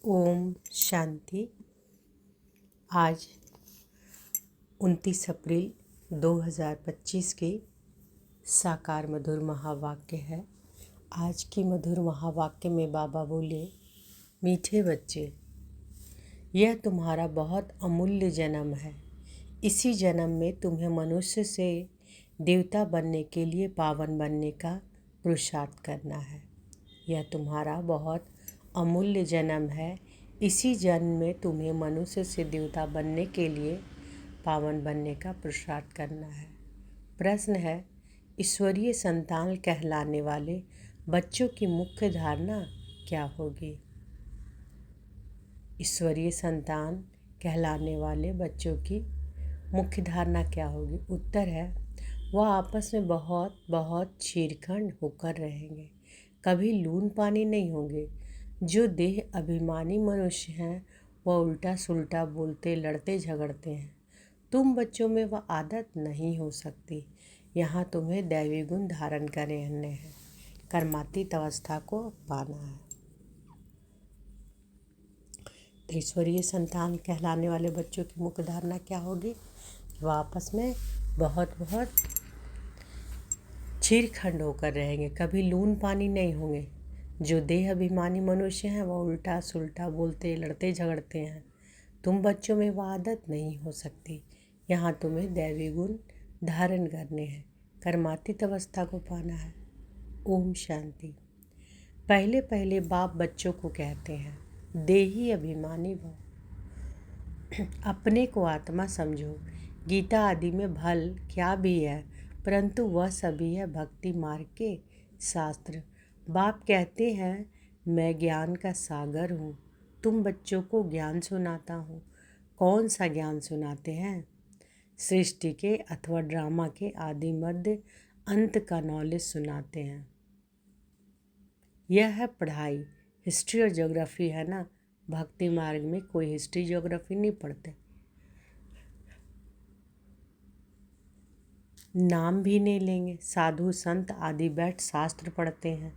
ओम शांति। आज 29 अप्रैल 2025 की साकार मधुर महावाक्य है। आज की मधुर महावाक्य में बाबा बोले, मीठे बच्चे, यह तुम्हारा बहुत अमूल्य जन्म है। इसी जन्म में तुम्हें मनुष्य से देवता बनने के लिए पावन बनने का पुरुषार्थ करना है। यह तुम्हारा बहुत अमूल्य जन्म है। इसी जन्म में तुम्हें मनुष्य से देवता बनने के लिए पावन बनने का पुरुषार्थ करना है। प्रश्न है, ईश्वरीय संतान कहलाने वाले बच्चों की मुख्य धारणा क्या होगी? ईश्वरीय संतान कहलाने वाले बच्चों की मुख्य धारणा क्या होगी? उत्तर है, वह आपस में बहुत बहुत छीरखंड होकर रहेंगे, कभी लून पानी नहीं होंगे। जो देह अभिमानी मनुष्य हैं वह उल्टा सुल्टा बोलते, लड़ते झगड़ते हैं। तुम बच्चों में वह आदत नहीं हो सकती। यहाँ तुम्हें दैवी गुण धारण करने हैं, कर्मातीत अवस्था को पाना है। ईश्वरीय संतान कहलाने वाले बच्चों की मुख्य धारणा क्या होगी? वह आपस में बहुत बहुत छीरखंड होकर रहेंगे, कभी लून पानी नहीं होंगे। जो देह अभिमानी मनुष्य हैं वह उल्टा सुल्टा बोलते, लड़ते झगड़ते हैं। तुम बच्चों में वह आदत नहीं हो सकती। यहाँ तुम्हें दैवी गुण धारण करने हैं, कर्मातीत अवस्था को पाना है। ओम शांति। पहले पहले बाप बच्चों को कहते हैं, देही अभिमानी भव, अपने को आत्मा समझो। गीता आदि में भल क्या भी है, परंतु वह सभी है भक्ति मार्ग के शास्त्र। बाप कहते हैं, मैं ज्ञान का सागर हूँ, तुम बच्चों को ज्ञान सुनाता हूँ। कौन सा ज्ञान सुनाते हैं? सृष्टि के अथवा ड्रामा के आदि मध्य अंत का नॉलेज सुनाते हैं। यह है पढ़ाई। हिस्ट्री और ज्योग्राफी है ना। भक्ति मार्ग में कोई हिस्ट्री ज्योग्राफी नहीं पढ़ते, नाम भी नहीं लेंगे। साधु संत आदि बैठ शास्त्र पढ़ते हैं।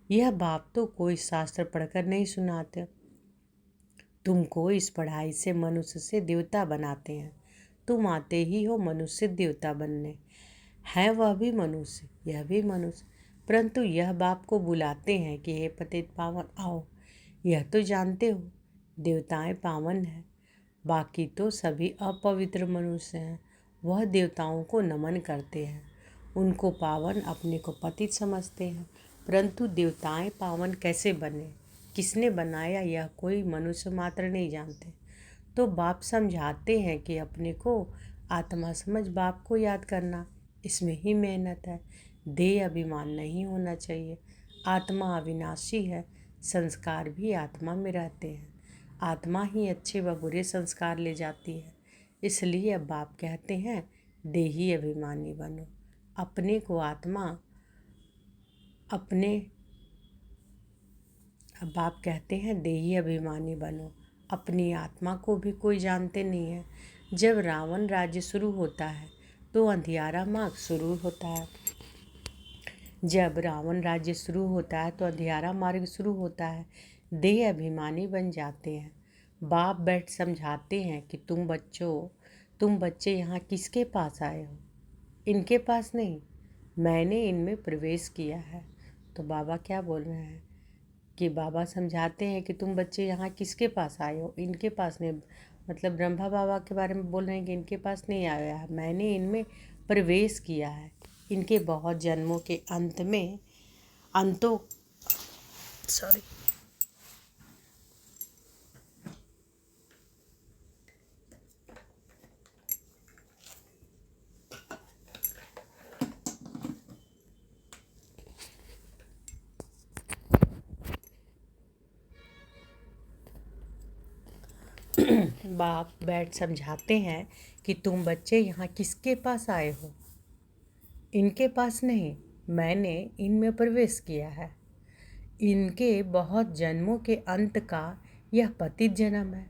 यह बाप तो कोई शास्त्र पढ़कर नहीं सुनाते। तुमको इस पढ़ाई से मनुष्य से देवता बनाते हैं। तुम आते ही हो मनुष्य से देवता बनने। है वह भी मनुष्य, यह भी मनुष्य, परंतु यह बाप को बुलाते हैं कि हे पतित पावन आओ। यह तो जानते हो देवताएं पावन हैं, बाकी तो सभी अपवित्र मनुष्य हैं। वह देवताओं को नमन करते हैं, उनको पावन, अपने को पतित समझते हैं। परंतु देवताएं पावन कैसे बने, किसने बनाया, यह कोई मनुष्य मात्र नहीं जानते। तो बाप समझाते हैं कि अपने को आत्मा समझ बाप को याद करना, इसमें ही मेहनत है। देह अभिमान नहीं होना चाहिए। आत्मा अविनाशी है, संस्कार भी आत्मा में रहते हैं। आत्मा ही अच्छे व बुरे संस्कार ले जाती है। इसलिए अब बाप कहते हैं, देही अभिमानी बनो। अपने को आत्मा, अब बाप कहते हैं देही अभिमानी बनो। अपनी आत्मा को भी कोई जानते नहीं है। जब रावण राज्य शुरू होता है तो अंधियारा मार्ग शुरू होता है। जब रावण राज्य शुरू होता है तो अंधियारा मार्ग शुरू होता है। देह अभिमानी बन जाते हैं। बाप बैठ समझाते हैं कि तुम बच्चे यहाँ किसके पास आए हो? इनके पास नहीं, मैंने इनमें प्रवेश किया है। तो बाबा क्या बोल रहे हैं कि बाबा समझाते हैं कि तुम बच्चे यहाँ किसके पास आए हो? इनके पास नहीं, मतलब ब्रह्मा बाबा के बारे में बोल रहे हैं कि इनके पास नहीं आया है, मैंने इनमें प्रवेश किया है। इनके बहुत जन्मों के बाप बैठ समझाते हैं कि तुम बच्चे यहाँ किसके पास आए हो? इनके पास नहीं, मैंने इनमें प्रवेश किया है। इनके बहुत जन्मों के अंत का यह पतित जन्म है।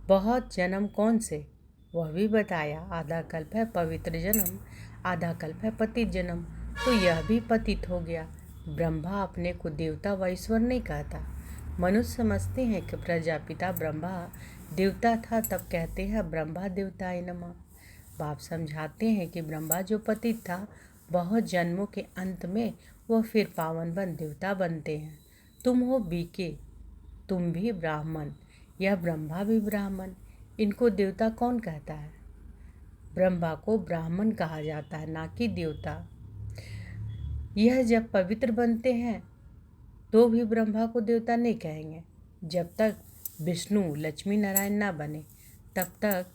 बहुत जन्म कौन से, वह भी बताया। आधा कल्प है पवित्र जन्म, आधा कल्प है पतित जन्म। तो यह भी पतित हो गया। ब्रह्मा अपने को देवता व ईश्वर नहीं कहता, मनुष्य समझते हैं कि प्रजापिता ब्रह्मा देवता था, तब कहते हैं ब्रह्मा देवताय नमः। बाप समझाते हैं कि ब्रह्मा जो पतित था, बहुत जन्मों के अंत में वह फिर पावन बन देवता बनते हैं। तुम हो बीके, तुम भी ब्राह्मण, यह ब्रह्मा भी ब्राह्मण। इनको देवता कौन कहता है? ब्रह्मा को ब्राह्मण कहा जाता है, ना कि देवता। यह जब पवित्र बनते हैं तो भी ब्रह्मा को देवता नहीं कहेंगे। जब तक विष्णु लक्ष्मी नारायण ना बने तब तक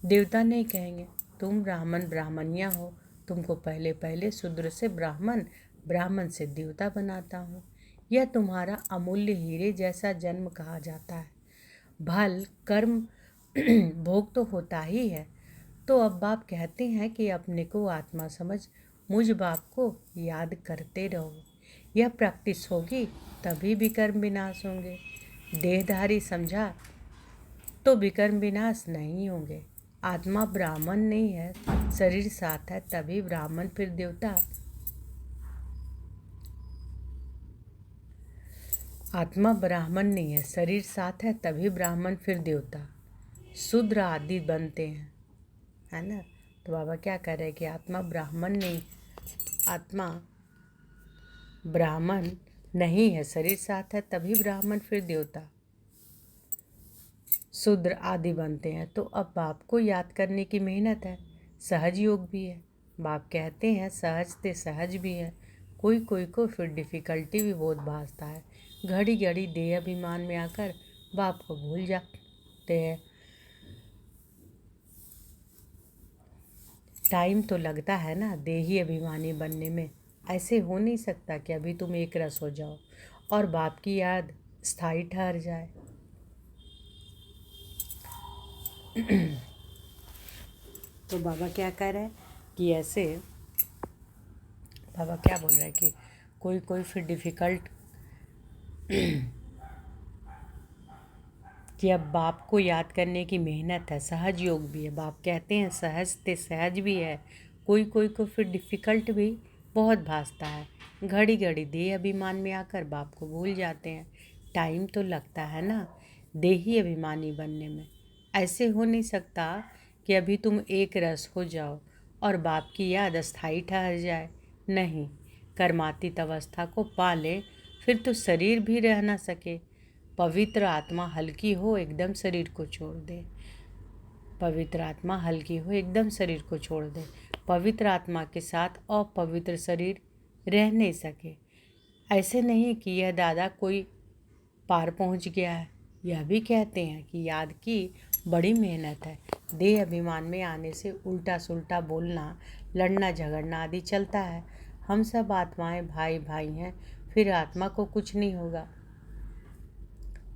देवता नहीं कहेंगे। तुम ब्राह्मण ब्राह्मणिया हो, तुमको पहले पहले शूद्र से ब्राह्मण, ब्राह्मण से देवता बनाता हूँ। यह तुम्हारा अमूल्य हीरे जैसा जन्म कहा जाता है। भल कर्म भोग तो होता ही है। तो अब बाप कहते हैं कि अपने को आत्मा समझ मुझ बाप को याद करते रहो। यह प्रैक्टिस होगी तभी विकर्म विनाश होंगे। देहधारी समझा तो विकर्म विनाश नहीं होंगे। आत्मा ब्राह्मण नहीं है, शरीर साथ है, तभी ब्राह्मण फिर देवता। आत्मा ब्राह्मण नहीं है, शरीर साथ है, तभी ब्राह्मण फिर देवता, शूद्र आदि बनते हैं, है ना। तो बाबा क्या कह रहे हैं कि आत्मा ब्राह्मण नहीं, आत्मा ब्राह्मण नहीं है, शरीर साथ है, तभी ब्राह्मण फिर देवता, शूद्र आदि बनते हैं। तो अब बाप को याद करने की मेहनत है। सहज योग भी है। बाप कहते हैं सहज ते सहज भी है। कोई कोई को फिर डिफ़िकल्टी भी बहुत भासता है। घड़ी घड़ी देह अभिमान में आकर बाप को भूल जाते हैं। टाइम तो लगता है ना देही अभिमानी बनने में। ऐसे हो नहीं सकता कि अभी तुम एक रस हो जाओ और बाप की याद स्थायी ठहर जाए। तो बाबा क्या कह रहे हैं कि ऐसे बाबा क्या बोल रहे हैं कि कोई कोई फिर डिफ़िकल्ट कि अब बाप को याद करने की मेहनत है। सहज योग भी है। बाप कहते हैं सहज ते सहज भी है। कोई कोई को फिर डिफ़िकल्ट भी बहुत भासता है। घड़ी घड़ी देह अभिमान में आकर बाप को भूल जाते हैं। टाइम तो लगता है ना देही अभिमानी बनने में। ऐसे हो नहीं सकता कि अभी तुम एक रस हो जाओ और बाप की याद अस्थायी ठहर जाए। नहीं, कर्मातीत अवस्था को पा ले फिर तो शरीर भी रह ना सके। पवित्र आत्मा हल्की हो एकदम शरीर को छोड़ दे। पवित्र आत्मा हल्की हो एकदम शरीर को छोड़ दे। पवित्र आत्मा के साथ अपवित्र शरीर रह नहीं सके। ऐसे नहीं कि यह दादा कोई पार पहुंच गया है। यह भी कहते हैं कि याद की बड़ी मेहनत है। देह अभिमान में आने से उल्टा सुल्टा बोलना, लड़ना झगड़ना आदि चलता है। हम सब आत्माएं भाई भाई हैं, फिर आत्मा को कुछ नहीं होगा।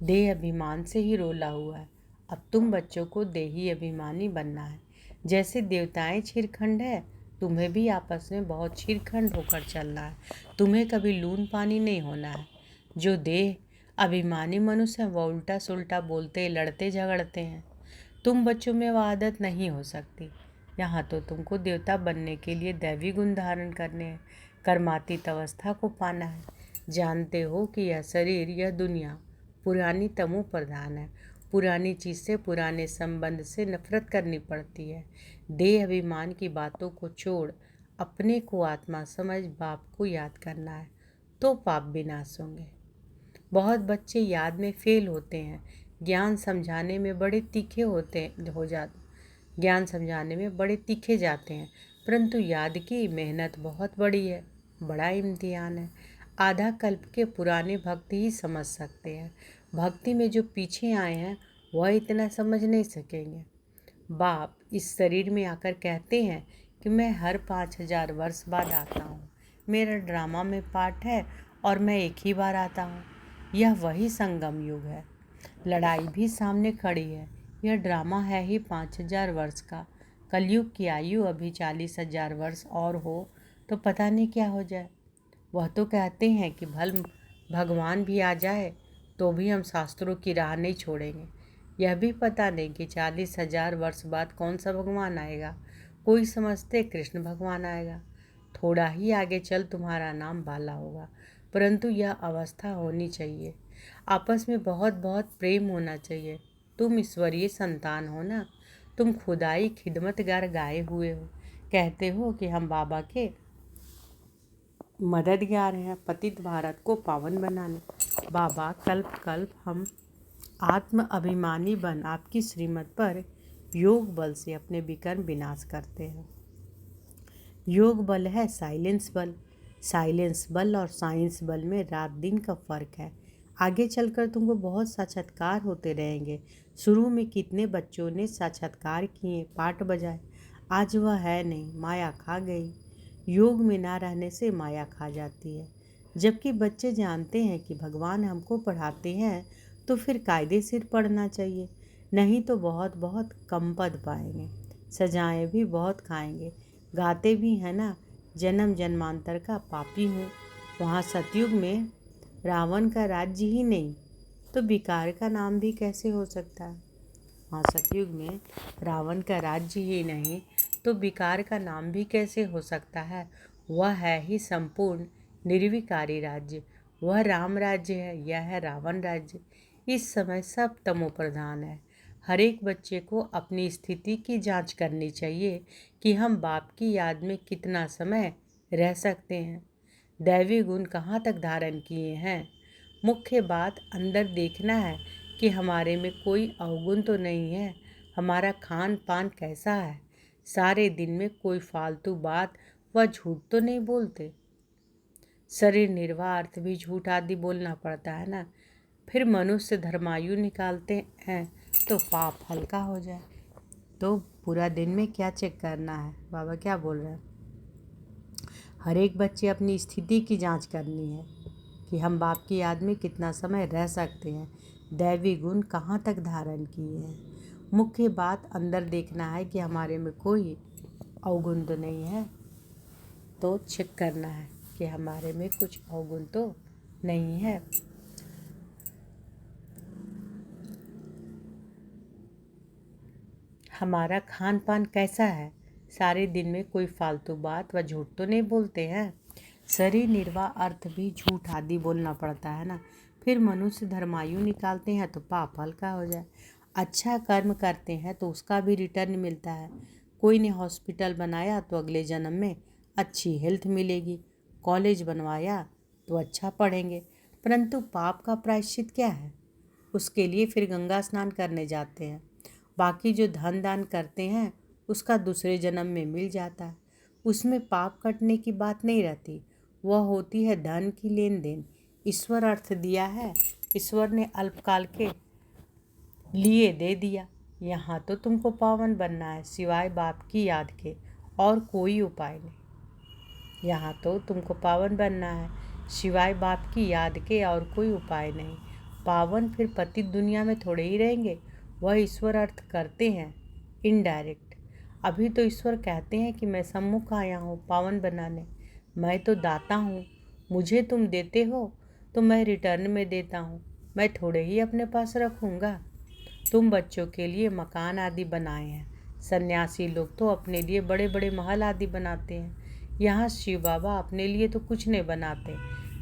देह अभिमान से ही रोला हुआ है। अब तुम बच्चों को देही अभिमानी बनना है। जैसे देवताएं छिरखंड है, तुम्हें भी आपस में बहुत छिरखंड होकर चलना है। तुम्हें कभी लून पानी नहीं होना है। जो देह अभिमानी मनुष्य हैं वह उल्टा सुल्टा बोलते, लड़ते झगड़ते हैं। तुम बच्चों में वह आदत नहीं हो सकती। यहाँ तो तुमको देवता बनने के लिए दैवी गुण धारण करने हैं। कर्मातीत अवस्था को पाना है। जानते हो कि यह शरीर, यह दुनिया पुरानी तमो प्रधान है। पुरानी चीज़ से, पुराने संबंध से नफरत करनी पड़ती है। देह अभिमान की बातों को छोड़ अपने को आत्मा समझ बाप को याद करना है, तो पाप विनाश होंगे। बहुत बच्चे याद में फेल होते हैं। ज्ञान समझाने में बड़े तीखे ज्ञान समझाने में बड़े तीखे जाते हैं, परंतु याद की मेहनत बहुत बड़ी है, बड़ा इम्तिहान है। आधा कल्प के पुराने भक्त ही समझ सकते हैं। भक्ति में जो पीछे आए हैं वह इतना समझ नहीं सकेंगे। बाप इस शरीर में आकर कहते हैं कि मैं हर 5000 वर्ष बाद आता हूँ। मेरा ड्रामा में पार्ट है और मैं एक ही बार आता हूँ। यह वही संगम युग है। लड़ाई भी सामने खड़ी है। यह ड्रामा है ही 5000 वर्ष का। कलयुग की आयु अभी 40,000 वर्ष और हो तो पता नहीं क्या हो जाए। वह तो कहते हैं कि भगवान भी आ जाए तो भी हम शास्त्रों की राह नहीं छोड़ेंगे। यह भी पता नहीं कि 40,000 वर्ष बाद कौन सा भगवान आएगा। कोई समझते कृष्ण भगवान आएगा। थोड़ा ही आगे चल तुम्हारा नाम बाला होगा, परंतु यह अवस्था होनी चाहिए। आपस में बहुत बहुत प्रेम होना चाहिए। तुम ईश्वरीय संतान हो ना, तुम खुदाई खिदमतगार गाए हुए हो। कहते हो कि हम बाबा के मददगार हैं पतित भारत को पावन बनाने। बाबा कल्प कल्प हम आत्म अभिमानी बन आपकी श्रीमत पर योग बल से अपने विकर्म विनाश करते हैं। योग बल है साइलेंस बल। साइलेंस बल और साइंस बल में रात दिन का फर्क है। आगे चलकर तुमको बहुत साक्षात्कार होते रहेंगे। शुरू में कितने बच्चों ने साक्षात्कार किए, पाठ बजाए, आज वह है नहीं, माया खा गई। योग में ना रहने से माया खा जाती है। जबकि बच्चे जानते हैं कि भगवान हमको पढ़ाते हैं तो फिर कायदे सिर पढ़ना चाहिए, नहीं तो बहुत बहुत कम पद पाएंगे, सजाएं भी बहुत खाएंगे। गाते भी हैं ना, जन्म जन्मांतर का पापी हूँ। वहाँ सतयुग में रावण का राज्य ही नहीं तो विकार का नाम भी कैसे हो सकता है। वहाँ सतयुग में रावण का राज्य ही नहीं तो विकार का नाम भी कैसे हो सकता है। वह है ही संपूर्ण निर्विकारी राज्य। वह राम राज्य है, यह है रावण राज्य। इस समय सब तमो प्रधान है। हर एक बच्चे को अपनी स्थिति की जांच करनी चाहिए कि हम बाप की याद में कितना समय रह सकते हैं, दैवी गुण कहाँ तक धारण किए हैं। मुख्य बात अंदर देखना है कि हमारे में कोई अवगुण तो नहीं है। हमारा खान पान कैसा है, सारे दिन में कोई फालतू बात व झूठ तो नहीं बोलते। शरीर निर्वाह अर्थ भी झूठ आदि बोलना पड़ता है ना। फिर मनुष्य धर्मायु निकालते हैं तो पाप हल्का हो जाए। तो पूरा दिन में क्या चेक करना है, बाबा क्या बोल रहे हैं। हर एक बच्चे अपनी स्थिति की जांच करनी है कि हम बाप की याद में कितना समय रह सकते हैं, दैवी गुण कहाँ तक धारण किए हैं। मुख्य बात अंदर देखना है कि हमारे में कोई अवगुण तो नहीं है, तो चेक करना है कि हमारे में कुछ अवगुण तो नहीं है। हमारा खान पान कैसा है, सारे दिन में कोई फालतू बात व झूठ तो नहीं बोलते हैं। शरीर निर्वाह अर्थ भी झूठ आदि बोलना पड़ता है ना। फिर मनुष्य धर्मायु निकालते हैं तो पाप हल्का हो जाए। अच्छा कर्म करते हैं तो उसका भी रिटर्न मिलता है। कोई ने हॉस्पिटल बनाया तो अगले जन्म में अच्छी हेल्थ मिलेगी। कॉलेज बनवाया तो अच्छा पढ़ेंगे। परंतु पाप का प्रायश्चित क्या है, उसके लिए फिर गंगा स्नान करने जाते हैं। बाकी जो धन दान करते हैं उसका दूसरे जन्म में मिल जाता है। उसमें पाप कटने की बात नहीं रहती, वह होती है धन की लेन देन। ईश्वर अर्थ दिया है, ईश्वर ने अल्पकाल के लिए दे दिया। यहाँ तो तुमको पावन बनना है, सिवाय बाप की याद के और कोई उपाय नहीं। यहाँ तो तुमको पावन बनना है, सिवाय बाप की याद के और कोई उपाय नहीं। पावन फिर पतित दुनिया में थोड़े ही रहेंगे, वह ईश्वर अर्थ करते हैं इनडायरेक्ट। अभी तो ईश्वर कहते हैं कि मैं सम्मुख आया हूँ पावन बनाने, मैं तो दाता हूँ। मुझे तुम देते हो तो मैं रिटर्न में देता हूँ, मैं थोड़े ही अपने पास रखूँगा। तुम बच्चों के लिए मकान आदि बनाए हैं, सन्यासी लोग तो अपने लिए बड़े बड़े महल आदि बनाते हैं। यहाँ शिव बाबा अपने लिए तो कुछ नहीं बनाते,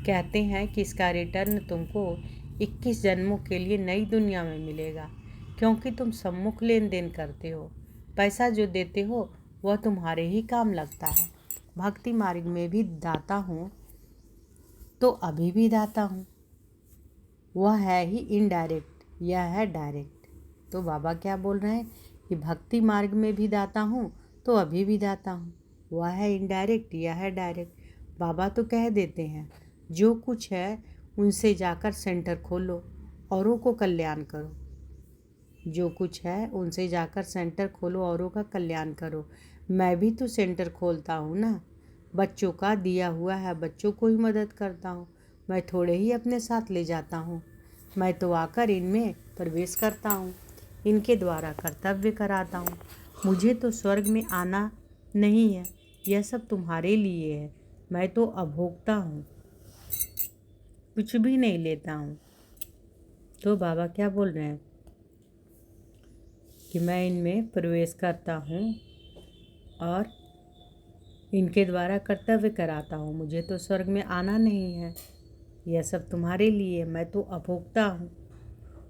कहते हैं कि इसका रिटर्न तुमको 21 जन्मों के लिए नई दुनिया में मिलेगा, क्योंकि तुम सम्मुख लेन देन करते हो। पैसा जो देते हो वह तुम्हारे ही काम लगता है। भक्ति मार्ग में भी दाता हूँ तो अभी भी दाता हूँ, वह है ही इनडायरेक्ट, यह है डायरेक्ट। तो बाबा क्या बोल रहे हैं कि भक्ति मार्ग में भी दाता हूँ तो अभी भी दाता हूँ, वह है इनडायरेक्ट, यह है डायरेक्ट। बाबा तो कह देते हैं जो कुछ है उनसे जाकर सेंटर खोलो, औरों को कल्याण करो। जो कुछ है उनसे जाकर सेंटर खोलो, औरों का कल्याण करो। मैं भी तो सेंटर खोलता हूँ ना, बच्चों का दिया हुआ है, बच्चों को ही मदद करता हूँ। मैं थोड़े ही अपने साथ ले जाता हूँ, मैं तो आकर इनमें प्रवेश करता हूँ, इनके द्वारा कर्तव्य कराता हूँ। मुझे तो स्वर्ग में आना नहीं है, यह सब तुम्हारे लिए है। मैं तो अभोक्ता हूँ, कुछ भी नहीं लेता हूँ। तो बाबा क्या बोल रहे हैं कि मैं इनमें प्रवेश करता हूँ और इनके द्वारा कर्तव्य कराता हूँ। मुझे तो स्वर्ग में आना नहीं है। यह सब तुम्हारे लिए, मैं तो अभोक्ता हूँ,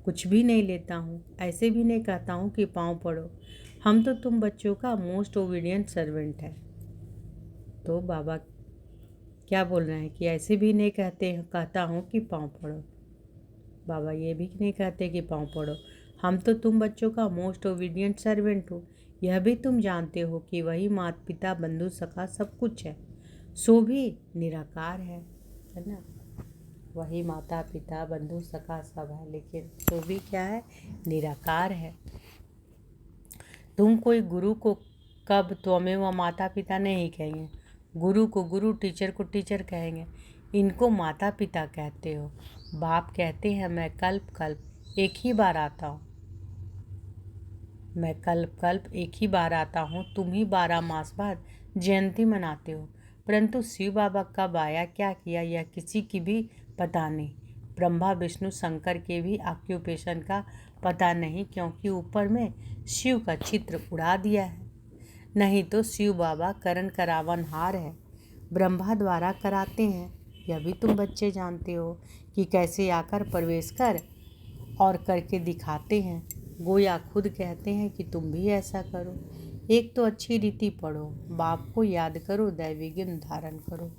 कुछ भी नहीं लेता हूँ, ऐसे भी नहीं कहता हूँ कि पाँव पड़ो। हम तो तुम बच्चों का मोस्ट ओबीडियंट सर्वेंट है। तो बाबा क्या बोल रहे हैं कि ऐसे भी नहीं कहता हूँ कि पाँव पड़ो। बाबा ये भी नहीं कहते कि पाँव पड़ो। हम तो तुम बच्चों का मोस्ट ओबीडियंट सर्वेंट हो। यह भी तुम जानते हो कि वही माता पिता बंधु सखा सब कुछ है, सो भी निराकार है ना। वही माता पिता बंधु सखा सब है, लेकिन सो भी क्या है, निराकार है। तुम कोई गुरु को कब त्वमेव माता पिता नहीं कहेंगे, गुरु को गुरु, टीचर को टीचर कहेंगे। इनको माता पिता कहते हो। बाप कहते हैं मैं कल्प कल्प एक ही बार आता हूँ, मैं कल्प कल्प एक ही बार आता हूँ। तुम ही 12 मास बाद जयंती मनाते हो, परंतु शिव बाबा कब आया, क्या किया, यह किसी की भी पता नहीं। ब्रह्मा विष्णु शंकर के भी ऑक्यूपेशन का पता नहीं, क्योंकि ऊपर में शिव का चित्र उड़ा दिया है। नहीं तो शिव बाबा करण करावनहार है, ब्रह्मा द्वारा कराते हैं। यह भी तुम बच्चे जानते हो कि कैसे आकर प्रवेश कर और करके दिखाते हैं। गोया खुद कहते हैं कि तुम भी ऐसा करो। एक तो अच्छी रीति पढ़ो, बाप को याद करो, दैवी गुण धारण करो,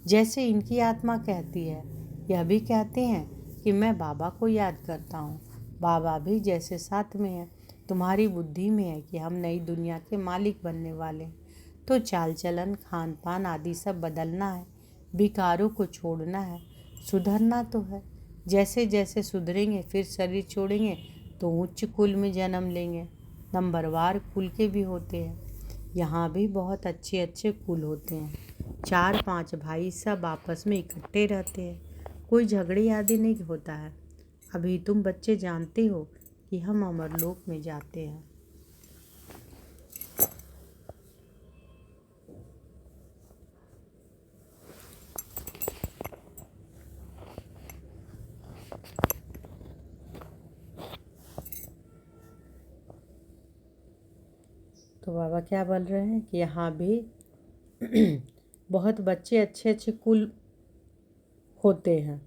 जैसे इनकी आत्मा कहती है। यह भी कहते हैं कि मैं बाबा को याद करता हूँ। बाबा भी जैसे साथ में है, तुम्हारी बुद्धि में है कि हम नई दुनिया के मालिक बनने वाले हैं। तो चाल चलन खान पान आदि सब बदलना है, विकारों को छोड़ना है, सुधरना तो है। जैसे जैसे सुधरेंगे फिर शरीर छोड़ेंगे तो उच्च कुल में जन्म लेंगे। नंबरवार कुल के भी होते हैं, यहाँ भी बहुत अच्छे अच्छे कुल होते हैं। 4-5 भाई सब आपस में इकट्ठे रहते हैं, कोई झगड़े आदि नहीं होता है। अभी तुम बच्चे जानते हो कि हम अमरलोक में जाते हैं। तो बाबा क्या बोल रहे हैं कि यहाँ भी बहुत बच्चे अच्छे अच्छे कुल होते हैं।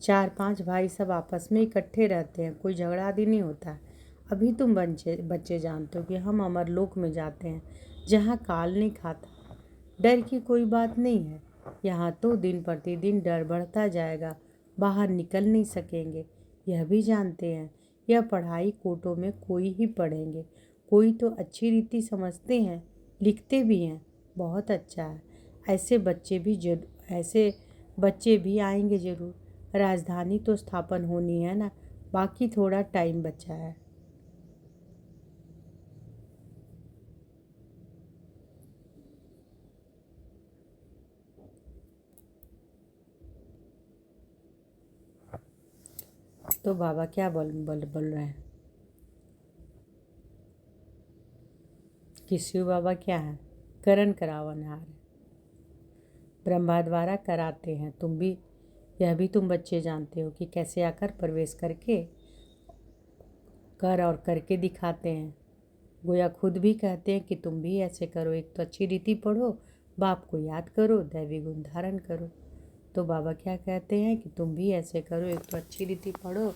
4-5 भाई सब आपस में इकट्ठे रहते हैं, कोई झगड़ा आदि नहीं होता है। अभी तुम बच्चे जानते हो कि हम अमरलोक में जाते हैं, जहाँ काल नहीं खाता। डर की कोई बात नहीं है। यहाँ तो दिन प्रतिदिन डर बढ़ता जाएगा, बाहर निकल नहीं सकेंगे। यह भी जानते हैं यह पढ़ाई कोटों में कोई ही पढ़ेंगे, कोई तो अच्छी रीति समझते हैं, लिखते भी हैं, बहुत अच्छा है। ऐसे बच्चे भी आएंगे जरूर। राजधानी तो स्थापन होनी है ना, बाकी थोड़ा टाइम बचा है। तो बाबा क्या बोल रहे हैं कि शिव बाबा क्या है, करण करावनहार है, ब्रह्मा द्वारा कराते हैं। यह भी तुम बच्चे जानते हो कि कैसे आकर प्रवेश करके कर और करके दिखाते हैं। गोया खुद भी कहते हैं कि तुम भी ऐसे करो। एक तो अच्छी रीति पढ़ो, बाप को याद करो, दैवी गुण धारण करो। तो बाबा क्या कहते हैं कि तुम भी ऐसे करो। एक तो अच्छी रीति पढ़ो,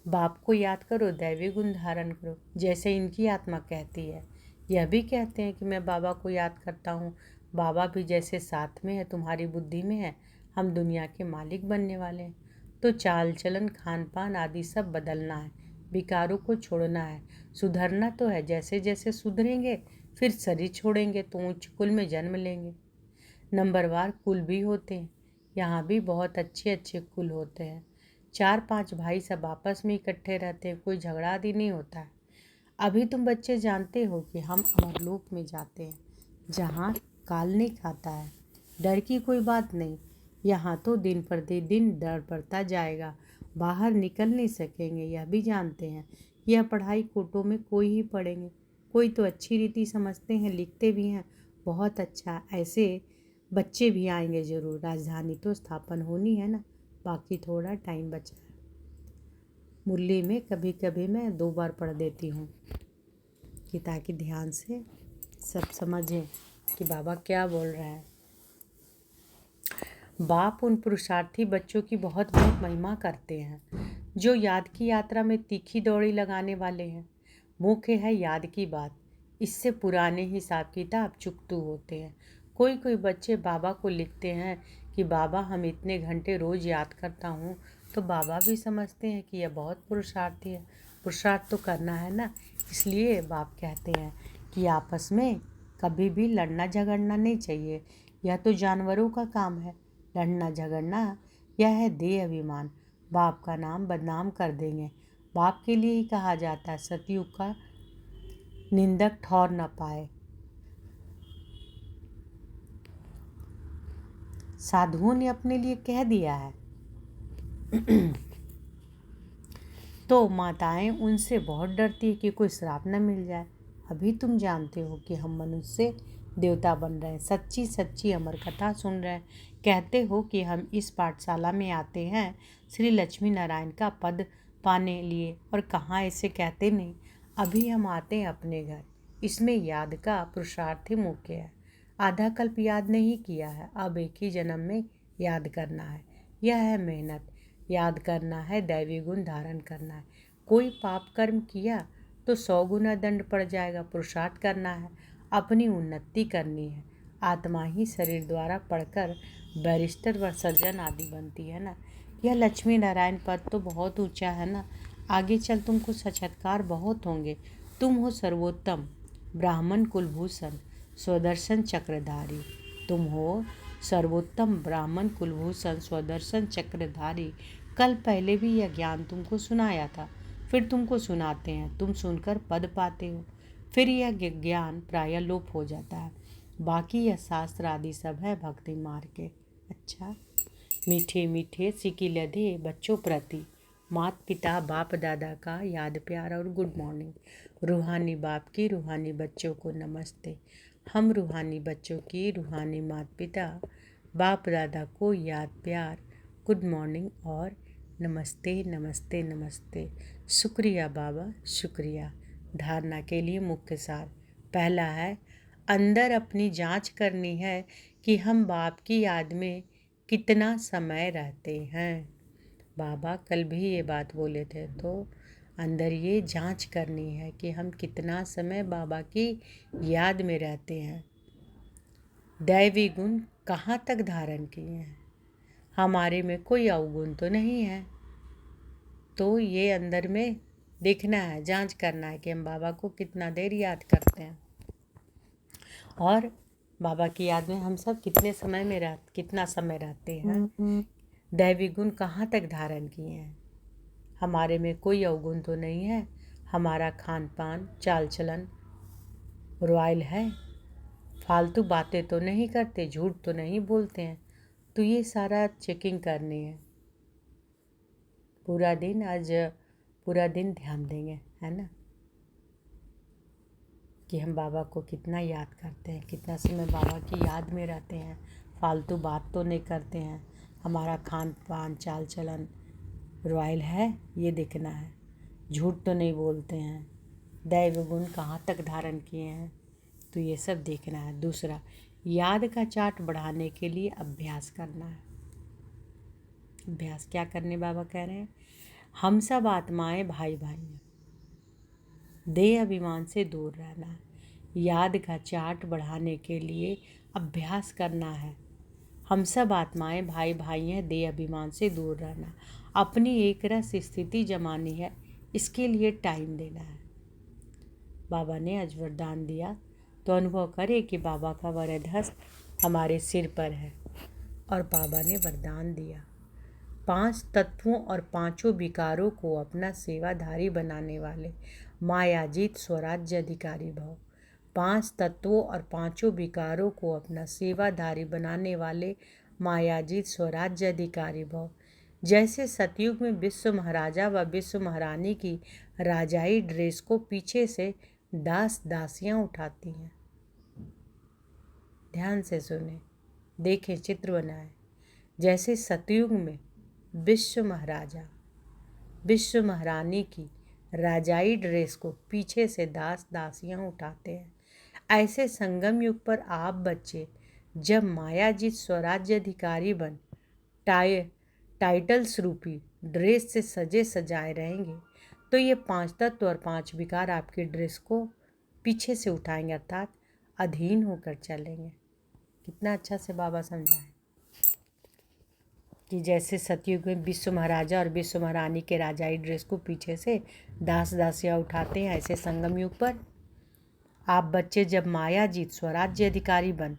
बाप को याद करो, दैवी गुण धारण करो, जैसे इनकी आत्मा कहती है। यह भी कहते हैं कि मैं बाबा को याद करता हूँ। बाबा भी जैसे साथ में है, तुम्हारी बुद्धि में है, हम दुनिया के मालिक बनने वाले हैं। तो चाल चलन खान पान आदि सब बदलना है, विकारों को छोड़ना है, सुधरना तो है। जैसे जैसे सुधरेंगे फिर शरीर छोड़ेंगे तो उच्च कुल में जन्म लेंगे। नंबरवार कुल भी होते हैं, यहाँ भी बहुत अच्छे अच्छे कुल होते हैं। 4-5 भाई सब आपस में इकट्ठे रहते हैं, कोई झगड़ा आदि नहीं होता है। अभी तुम बच्चे जानते हो कि हम अमरलोक में जाते हैं, जहाँ काल नहीं खाता है। डर की कोई बात नहीं। यहाँ तो दिन प्रतिदिन डर बढ़ता जाएगा, बाहर निकल नहीं सकेंगे। यह भी जानते हैं यह पढ़ाई कोटों में कोई ही पढ़ेंगे, कोई तो अच्छी रीति समझते हैं, लिखते भी हैं, बहुत अच्छा। ऐसे बच्चे भी आएंगे ज़रूर। राजधानी तो स्थापन होनी है ना, बाकी थोड़ा टाइम बचा है। मुरली में कभी कभी मैं 2 बार पढ़ देती हूँ कि ताकि ध्यान से सब समझें कि बाबा क्या बोल रहे हैं। बाप उन पुरुषार्थी बच्चों की बहुत बहुत महिमा करते हैं जो याद की यात्रा में तीखी दौड़ी लगाने वाले हैं। मुख्य है याद की बात, इससे पुराने हिसाब किताब चुकतू होते हैं। कोई कोई बच्चे बाबा को लिखते हैं कि बाबा हम इतने घंटे रोज़ याद करता हूँ, तो बाबा भी समझते हैं कि यह बहुत पुरुषार्थी है। पुरुषार्थ तो करना है ना, इसलिए बाप कहते हैं कि आपस में कभी भी लड़ना झगड़ना नहीं चाहिए। यह तो जानवरों का काम है, लड़ना झगड़ना। यह है देह अभिमान, बाप का नाम बदनाम कर देंगे। बाप के लिए ही कहा जाता है सतयुग का निंदक ठौर न पाए। साधुओं ने अपने लिए कह दिया है तो माताएं उनसे बहुत डरती है कि कोई श्राप न मिल जाए। अभी तुम जानते हो कि हम मनुष्य से देवता बन रहे हैं, सच्ची सच्ची अमर कथा सुन रहे हैं। कहते हो कि हम इस पाठशाला में आते हैं श्री लक्ष्मी नारायण का पद पाने लिए, और कहाँ ऐसे कहते नहीं। अभी हम आते हैं अपने घर, इसमें याद का पुरुषार्थ ही मुख्य है। आधा कल्प याद नहीं किया है, अब एक ही जन्म में याद करना है। यह है मेहनत, याद करना है, दैवी गुण धारण करना है। कोई पाप कर्म किया तो 100 गुना दंड पड़ जाएगा। पुरुषार्थ करना है, अपनी उन्नति करनी है। आत्मा ही शरीर द्वारा पढ़कर बैरिस्टर व सर्जन आदि बनती है ना। यह लक्ष्मी नारायण पद तो बहुत ऊंचा है ना, आगे चल तुमको साक्षात्कार बहुत होंगे। तुम हो सर्वोत्तम ब्राह्मण कुलभूषण स्वदर्शन चक्रधारी। तुम हो सर्वोत्तम ब्राह्मण कुलभूषण स्वदर्शन चक्रधारी। कल पहले भी यह ज्ञान तुमको सुनाया था, फिर तुमको सुनाते हैं। तुम सुनकर पद पाते हो, फिर यह ज्ञान प्रायः लोप हो जाता है। बाकी यह शास्त्र आदि सब है भक्ति मार्ग के। अच्छा, मीठे मीठे सिकी लधे बच्चों प्रति माता पिता बाप दादा का याद प्यार और गुड मॉर्निंग। रूहानी बाप की रूहानी बच्चों को नमस्ते। हम रूहानी बच्चों की रूहानी माता पिता बाप दादा को याद प्यार, गुड मॉर्निंग और नमस्ते नमस्ते नमस्ते। शुक्रिया बाबा, शुक्रिया। धारणा के लिए मुख्य सार। पहला है, अंदर अपनी जांच करनी है कि हम बाप की याद में कितना समय रहते हैं। बाबा कल भी ये बात बोले थे, तो अंदर ये जांच करनी है कि हम कितना समय बाबा की याद में रहते हैं। दैवी गुण कहाँ तक धारण किए हैं, हमारे में कोई अवगुण तो नहीं है। तो ये अंदर में देखना है, जांच करना है कि हम बाबा को कितना देर याद करते हैं, और बाबा की याद में हम सब कितने समय में कितना समय रहते हैं। दैवी गुण कहाँ तक धारण किए हैं, हमारे में कोई अवगुण तो नहीं है। हमारा खान पान चाल चलन रॉयल है, फालतू बातें तो नहीं करते, झूठ तो नहीं बोलते हैं। तो ये सारा चेकिंग करनी है। पूरा दिन आज पूरा दिन ध्यान देंगे, है ना, कि हम बाबा को कितना याद करते हैं, कितना समय बाबा की याद में रहते हैं। फालतू बात तो नहीं करते हैं, हमारा खान पान चाल चलन रॉयल है, ये देखना है। झूठ तो नहीं बोलते हैं, दैव गुण कहाँ तक धारण किए हैं, तो ये सब देखना है। दूसरा, याद का चार्ट बढ़ाने के लिए अभ्यास करना है। अभ्यास क्या करने बाबा कह रहे हैं, हम सब आत्माएं भाई भाई हैं, देह अभिमान से दूर रहना है। याद का चार्ट बढ़ाने के लिए अभ्यास करना है। हम सब आत्माएं भाई भाई हैं, देह अभिमान से दूर रहना, अपनी एक रस स्थिति जमानी है, इसके लिए टाइम देना है। बाबा ने आज वरदान दिया, तो अनुभव करें कि बाबा का वरद हस्त हमारे सिर पर है, और बाबा ने वरदान दिया, 5 तत्वों और 5 विकारों को अपना सेवाधारी बनाने वाले मायाजीत स्वराज्य अधिकारी भव। 5 तत्वों और 5 विकारों को अपना सेवाधारी बनाने वाले मायाजीत स्वराज्य अधिकारी भव। जैसे सतयुग में विश्व महाराजा व विश्व महारानी की राजाई ड्रेस को पीछे से दास दासियां उठाती हैं। ध्यान से सुने, देखें, चित्र बनाएं। जैसे सतयुग में विश्व महाराजा विश्व महारानी की राजाई ड्रेस को पीछे से दास दासियां उठाते हैं, ऐसे संगम युग पर आप बच्चे जब मायाजीत स्वराज्य अधिकारी बन टाइटल्स रूपी ड्रेस से सजे सजाए रहेंगे तो ये 5 तत्व और 5 विकार आपकी ड्रेस को पीछे से उठाएंगे, अर्थात अधीन होकर चलेंगे। कितना अच्छा से बाबा समझाए कि जैसे सतयुग में विश्व महाराजा और विश्व महारानी के राजाई ड्रेस को पीछे से दास दासियाँ उठाते हैं, ऐसे संगम युग पर आप बच्चे जब माया जीत स्वराज्य अधिकारी बन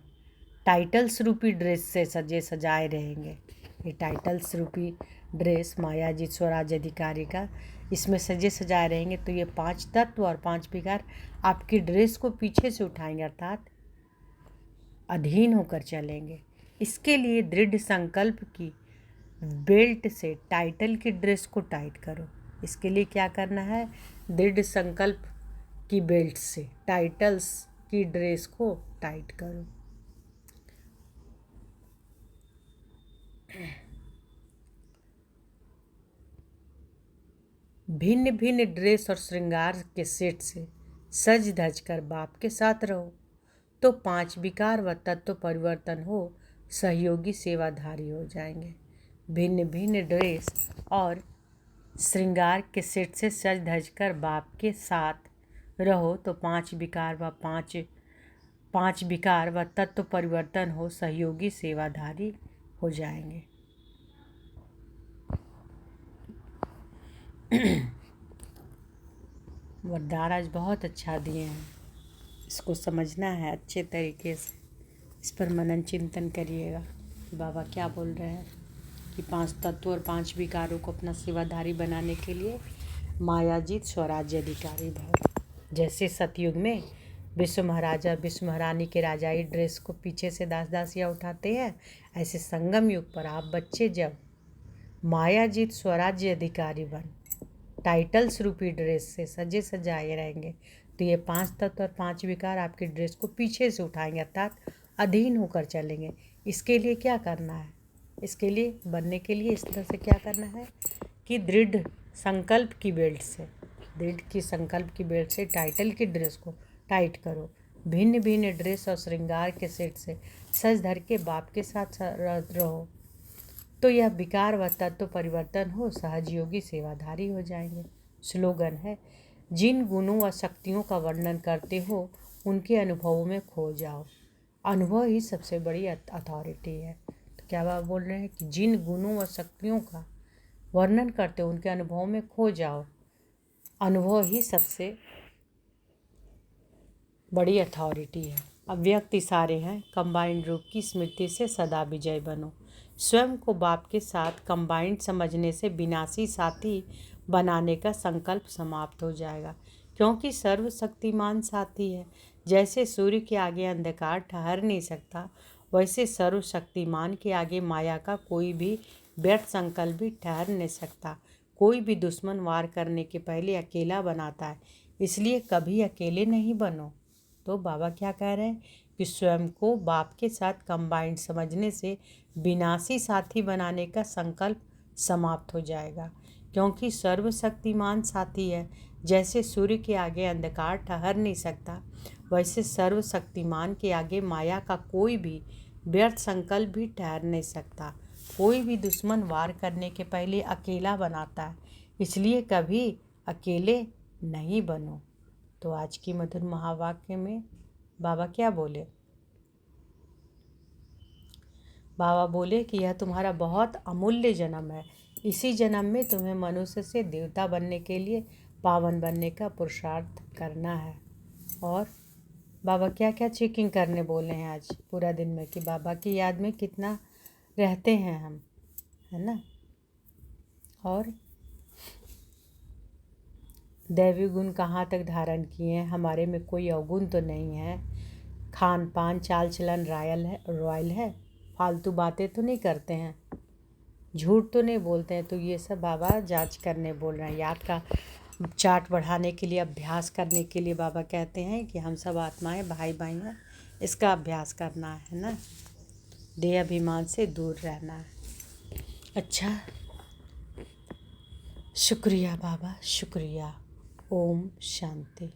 टाइटल्स रूपी ड्रेस से सजे सजाए रहेंगे। ये टाइटल्स रूपी ड्रेस माया जीत स्वराज्य अधिकारी का, इसमें सजे सजाए रहेंगे तो ये 5 तत्व और 5 विकार आपकी ड्रेस को पीछे से उठाएंगे, अर्थात अधीन होकर चलेंगे। इसके लिए दृढ़ संकल्प की बेल्ट से टाइटल की ड्रेस को टाइट करो। इसके लिए क्या करना है? दृढ़ संकल्प की बेल्ट से टाइटल्स की ड्रेस को टाइट करो। भिन्न भिन्न ड्रेस और श्रृंगार के सेट से सज धज कर बाप के साथ रहो तो 5 विकार व तत्व परिवर्तन हो सहयोगी सेवाधारी हो जाएंगे। भिन्न भिन्न ड्रेस और श्रृंगार के सेट से सज धज कर बाप के साथ रहो तो 5 विकार व तत्व परिवर्तन हो सहयोगी सेवाधारी हो जाएंगे। वरदान आज बहुत अच्छा दिए हैं, इसको समझना है अच्छे तरीके से, इस पर मनन चिंतन करिएगा कि बाबा क्या बोल रहे हैं कि 5 तत्व और 5 विकारों को अपना सेवाधारी बनाने के लिए मायाजीत स्वराज्य अधिकारी भव। जैसे सतयुग में विश्व महाराजा विश्व महारानी के राजाई ड्रेस को पीछे से दास दासियाँ उठाते हैं, ऐसे संगम युग पर आप बच्चे जब मायाजीत स्वराज्य अधिकारी बन टाइटल्स रूपी ड्रेस से सजे सजाए रहेंगे तो ये 5 तत्व और 5 विकार आपकी ड्रेस को पीछे से उठाएंगे, अर्थात अधीन होकर चलेंगे। इसके लिए क्या करना है? इसके लिए बनने के लिए इस तरह से क्या करना है कि दृढ़ संकल्प की बेल्ट से टाइटल की ड्रेस को टाइट करो। भिन्न भिन्न ड्रेस और श्रृंगार के सेट से सज धर के बाप के साथ रहो तो यह विकार व तत्व परिवर्तन हो सहजयोगी सेवाधारी हो जाएंगे। स्लोगन है, जिन गुणों व शक्तियों का वर्णन करते हो उनके अनुभवों में खो जाओ। अनुभव ही सबसे बड़ी अथॉरिटी है। तो क्या बात बोल रहे हैं कि जिन गुणों व शक्तियों का वर्णन करते हो उनके अनुभवों में खो जाओ। अनुभव ही सबसे बड़ी अथॉरिटी है। अव्यक्त इशारे हैं, कंबाइंड रूप की स्मृति से सदा विजय बनो। स्वयं को बाप के साथ कंबाइंड समझने से विनाशी साथी बनाने का संकल्प समाप्त हो जाएगा, क्योंकि सर्वशक्तिमान साथी है। जैसे सूर्य के आगे अंधकार ठहर नहीं सकता, वैसे सर्वशक्तिमान के आगे माया का कोई भी व्यर्थ संकल्प भी ठहर नहीं सकता। कोई भी दुश्मन वार करने के पहले अकेला बनाता है, इसलिए कभी अकेले नहीं बनो। तो बाबा क्या कह रहे हैं कि स्वयं को बाप के साथ कंबाइंड समझने से विनाशी साथी बनाने का संकल्प समाप्त हो जाएगा, क्योंकि सर्वशक्तिमान साथी है। जैसे सूर्य के आगे अंधकार ठहर नहीं सकता, वैसे सर्वशक्तिमान के आगे माया का कोई भी व्यर्थ संकल्प भी ठहर नहीं सकता। कोई भी दुश्मन वार करने के पहले अकेला बनाता है, इसलिए कभी अकेले नहीं बनो। तो आज की मधुर महावाक्य में बाबा क्या बोले? बाबा बोले कि यह तुम्हारा बहुत अमूल्य जन्म है। इसी जन्म में तुम्हें मनुष्य से देवता बनने के लिए पावन बनने का पुरुषार्थ करना है। और बाबा क्या क्या चेकिंग करने बोले हैं आज पूरा दिन में कि बाबा की याद में कितना रहते हैं हम, है ना। और दैवी गुण कहाँ तक धारण किए हैं, हमारे में कोई अवगुण तो नहीं है। खान पान चाल चलन रॉयल है, फालतू बातें तो नहीं करते हैं, झूठ तो नहीं बोलते हैं। तो ये सब बाबा जांच करने बोल रहे हैं। याद का चार्ट बढ़ाने के लिए, अभ्यास करने के लिए बाबा कहते हैं कि हम सब आत्माएं भाई भाई हैं, इसका अभ्यास करना है ना। देह अभिमान से दूर रहना है। अच्छा, शुक्रिया बाबा, शुक्रिया। ओम शांति।